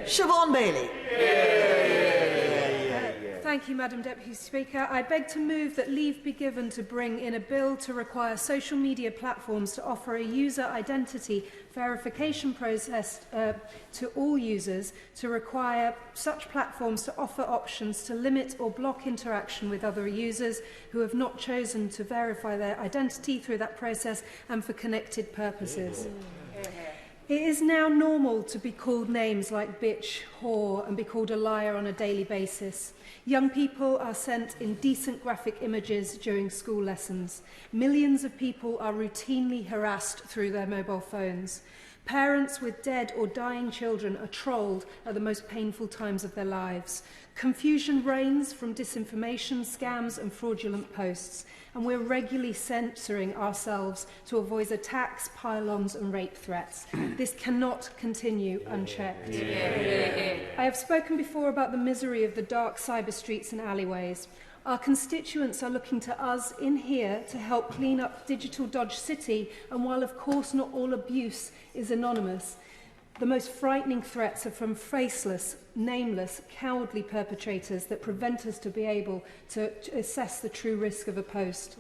Siobhan Bailey. Thank you, Madam Deputy Speaker. I beg to move that leave be given to bring in a bill to require social media platforms to offer a user identity verification process to all users, to require such platforms to offer options to limit or block interaction with other users who have not chosen to verify their identity through that process and for connected purposes. It is now normal to be called names like bitch, whore, and be called a liar on a daily basis. Young people are sent indecent graphic images during school lessons. Millions of people are routinely harassed through their mobile phones. Parents with dead or dying children are trolled at the most painful times of their lives. Confusion reigns from disinformation, scams, and fraudulent posts, and we're regularly censoring ourselves to avoid attacks, pile-ons, and rape threats. This cannot continue unchecked. I have spoken before about the misery of the dark cyber streets and alleyways. Our constituents are looking to us in here to help clean up Digital Dodge City, and while of course not all abuse is anonymous, the most frightening threats are from faceless, nameless, cowardly perpetrators that prevent us to be able to assess the true risk of a post.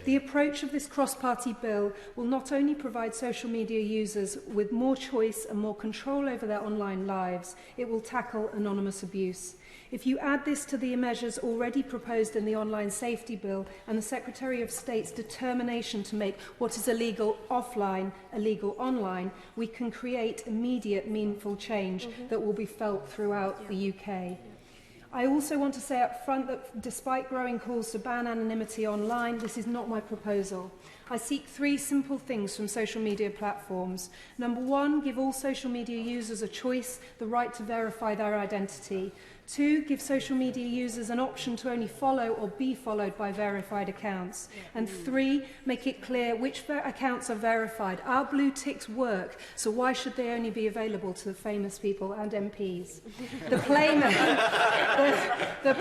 The approach of this cross-party bill will not only provide social media users with more choice and more control over their online lives, it will tackle anonymous abuse. If you add this to the measures already proposed in the Online Safety Bill and the Secretary of State's determination to make what is illegal offline illegal online, we can create immediate, meaningful change that will be felt throughout the UK. I also want to say up front that despite growing calls to ban anonymity online, this is not my proposal. I seek three simple things from social media platforms. Number one, give all social media users a choice, the right to verify their identity. Two, give social media users an option to only follow or be followed by verified accounts. And three, make it clear which accounts are verified. Our blue ticks work, so why should they only be available to the famous people and MPs? The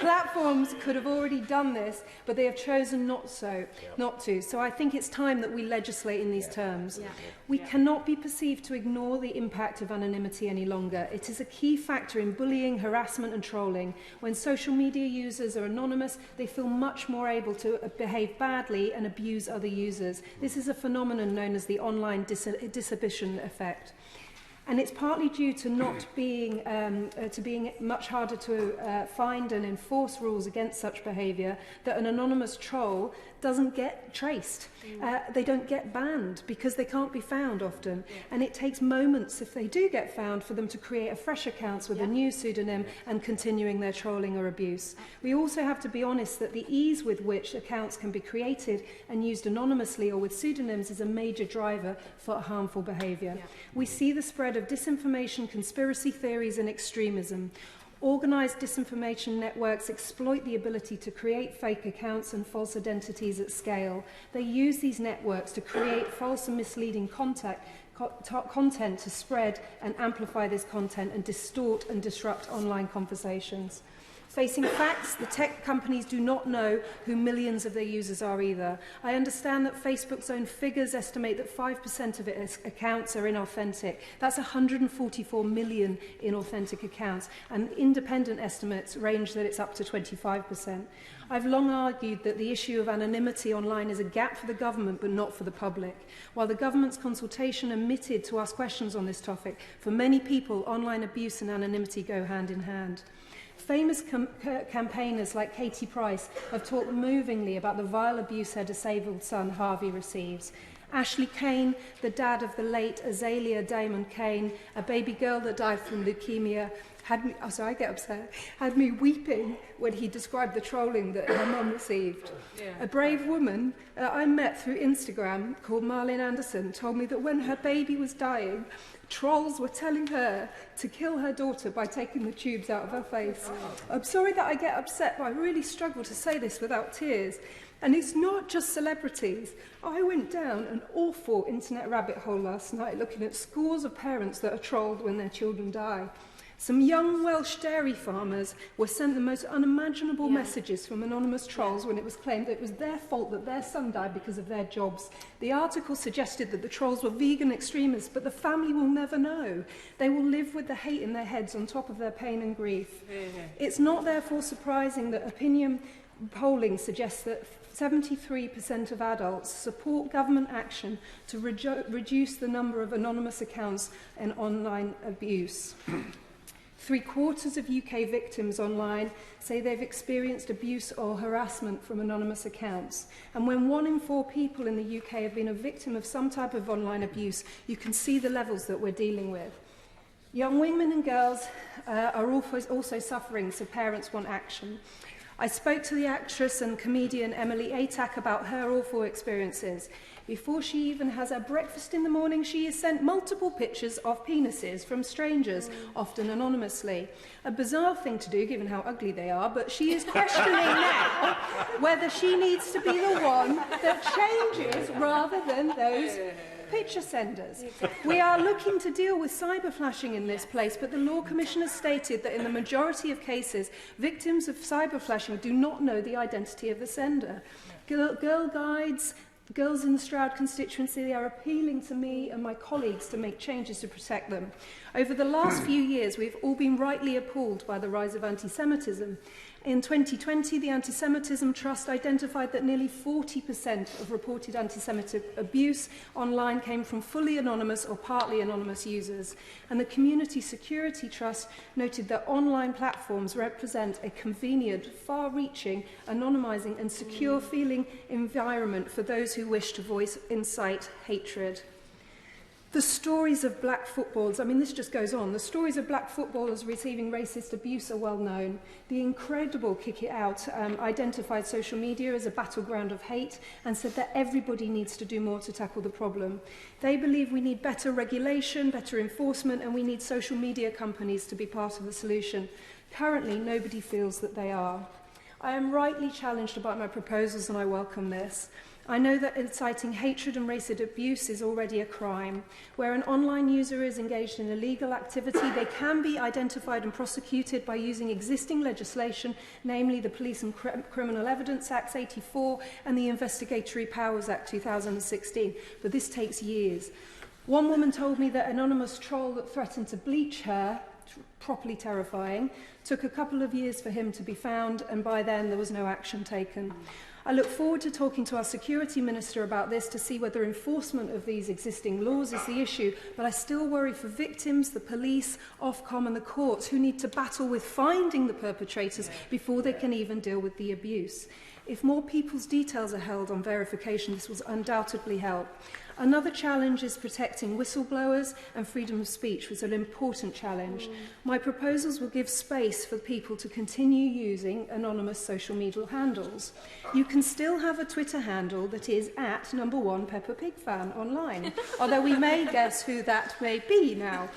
platforms could have already done this, but they have chosen not to. So I think it's time that we legislate in these terms. We cannot be perceived to ignore the impact of anonymity any longer. It is a key factor in bullying, harassment and trolling. When social media users are anonymous, they feel much more able to behave badly and abuse other users. This is a phenomenon known as the online disinhibition effect. And it's partly due to not being being much harder to find and enforce rules against such behaviour that an anonymous troll doesn't get traced. They don't get banned because they can't be found often. And it takes moments, if they do get found, for them to create a fresh account with a new pseudonym and continuing their trolling or abuse. We also have to be honest that the ease with which accounts can be created and used anonymously or with pseudonyms is a major driver for harmful behaviour. We see the spread of disinformation, conspiracy theories and extremism. Organised disinformation networks exploit the ability to create fake accounts and false identities at scale. They use these networks to create false and misleading content to spread and amplify this content and distort and disrupt online conversations. Facing facts, the tech companies do not know who millions of their users are either. I understand that Facebook's own figures estimate that 5% of its accounts are inauthentic. That's 144 million inauthentic accounts, and independent estimates range that it's up to 25%. I've long argued that the issue of anonymity online is a gap for the government but not for the public. While the government's consultation omitted to ask questions on this topic, for many people, online abuse and anonymity go hand in hand. Famous campaigners like Katie Price have talked movingly about the vile abuse her disabled son Harvey receives. Ashley Kane, the dad of the late Azalea Damon Kane, a baby girl that died from leukemia, had me weeping when he described the trolling that her mum received. A brave woman I met through Instagram called Marlene Anderson told me that when her baby was dying, trolls were telling her to kill her daughter by taking the tubes out of her face. I'm sorry that I get upset, but I really struggle to say this without tears. And it's not just celebrities. I went down an awful internet rabbit hole last night looking at scores of parents that are trolled when their children die. Some young Welsh dairy farmers were sent the most unimaginable messages from anonymous trolls when it was claimed that it was their fault that their son died because of their jobs. The article suggested that the trolls were vegan extremists, but the family will never know. They will live with the hate in their heads on top of their pain and grief. It's not therefore surprising that opinion polling suggests that 73% of adults support government action to reduce the number of anonymous accounts and online abuse. 3/4 of UK victims online say they've experienced abuse or harassment from anonymous accounts. And when 1 in 4 people in the UK have been a victim of some type of online abuse, you can see the levels that we're dealing with. Young women and girls are also suffering, so parents want action. I spoke to the actress and comedian Emily Atack about her awful experiences. Before she even has her breakfast in the morning, she is sent multiple pictures of penises from strangers, often anonymously. A bizarre thing to do, given how ugly they are, but she is questioning now whether she needs to be the one that changes rather than those picture senders. We are looking to deal with cyber flashing in this place, but the Law Commission has stated that in the majority of cases, victims of cyber flashing do not know the identity of the sender. Girl Guides, Girls in the Stroud constituency, they are appealing to me and my colleagues to make changes to protect them. Over the last few years, we've all been rightly appalled by the rise of anti-Semitism. In 2020, the Anti-Semitism Trust identified that nearly 40% of reported anti-Semitic abuse online came from fully anonymous or partly anonymous users. And the Community Security Trust noted that online platforms represent a convenient, far-reaching, anonymising and secure feeling environment for those who wish to voice, incite hatred. The stories of black footballers, I mean, this just goes on. The stories of black footballers receiving racist abuse are well known. The incredible Kick It Out identified social media as a battleground of hate and said that everybody needs to do more to tackle the problem. They believe we need better regulation, better enforcement, and we need social media companies to be part of the solution. Currently, nobody feels that they are. I am rightly challenged about my proposals and I welcome this. I know that inciting hatred and racist abuse is already a crime. Where an online user is engaged in illegal activity, they can be identified and prosecuted by using existing legislation, namely the Police and Criminal Evidence Act 84 and the Investigatory Powers Act 2016. But this takes years. One woman told me that an anonymous troll that threatened to bleach her, properly terrifying, took a couple of years for him to be found, and by then there was no action taken. I look forward to talking to our Security Minister about this to see whether enforcement of these existing laws is the issue, but I still worry for victims, the police, Ofcom and the courts who need to battle with finding the perpetrators before they can even deal with the abuse. If more people's details are held on verification, this will undoubtedly help. Another challenge is protecting whistleblowers and freedom of speech, which is an important challenge. My proposals will give space for people to continue using anonymous social media handles. You can still have a Twitter handle that is @1 Peppa Pig fan online, although we may guess who that may be now.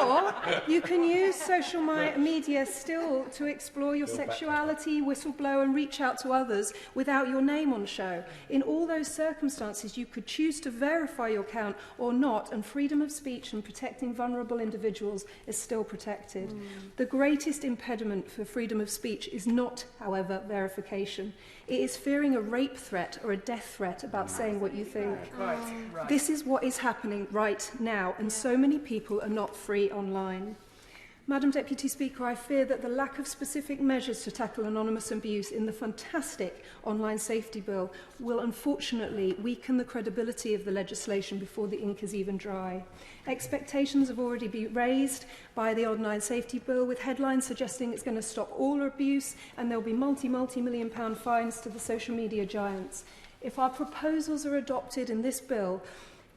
Or you can use social media still to explore your sexuality, whistleblow and reach out to others without your name on show. In all those circumstances, you could choose to verify your account or not, and freedom of speech and protecting vulnerable individuals is still protected. The greatest impediment for freedom of speech is not, however, verification. It is fearing a rape threat or a death threat about saying what you think. Right. This is what is happening right now, and so many people are not free online. Madam Deputy Speaker, I fear that the lack of specific measures to tackle anonymous abuse in the fantastic online safety bill will unfortunately weaken the credibility of the legislation before the ink is even dry. Expectations have already been raised by the online safety bill, with headlines suggesting it's going to stop all abuse and there will be multi-million pound fines to the social media giants. If our proposals are adopted in this bill,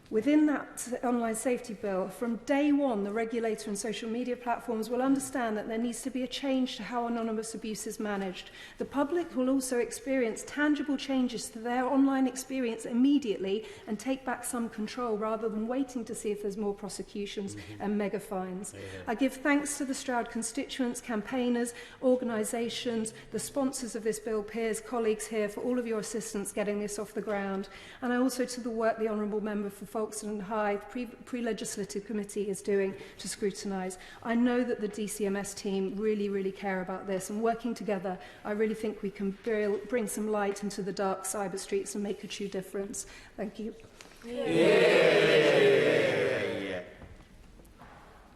within that online safety bill, from day one, the regulator and social media platforms will understand that there needs to be a change to how anonymous abuse is managed. The public will also experience tangible changes to their online experience immediately and take back some control rather than waiting to see if there's more prosecutions and mega fines. I give thanks to the Stroud constituents, campaigners, organisations, the sponsors of this bill, peers, colleagues here, for all of your assistance getting this off the ground. And I also to the work the Honourable Member for Folkestone and Hythe pre-legislative committee is doing to scrutinise. I know that the DCMS team really care about this, and working together, I really think we can bring some light into the dark cyber streets and make a true difference. Thank you.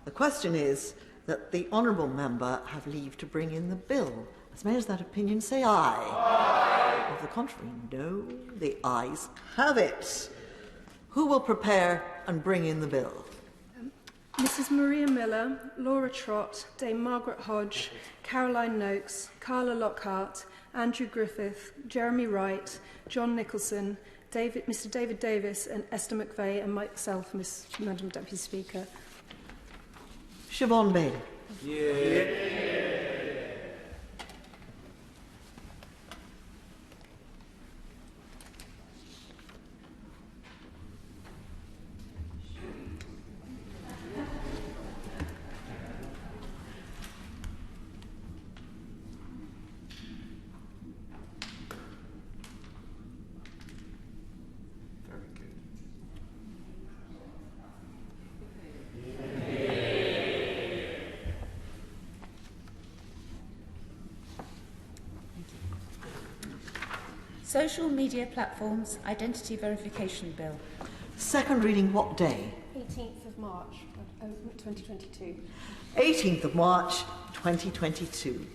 The question is that the honourable member have leave to bring in the bill. As many as that opinion say aye. Aye. Of the contrary, no. The ayes have it. Who will prepare and bring in the bill? Mrs Maria Miller, Laura Trott, Dame Margaret Hodge, Caroline Noakes, Carla Lockhart, Andrew Griffith, Jeremy Wright, John Nicholson, Mr David Davis and Esther McVeigh and myself, Madam Deputy Speaker. Siobhan Bailey. Social Media Platforms Identity Verification Bill. Second reading what day? 18th of March, 2022. 18th of March, 2022.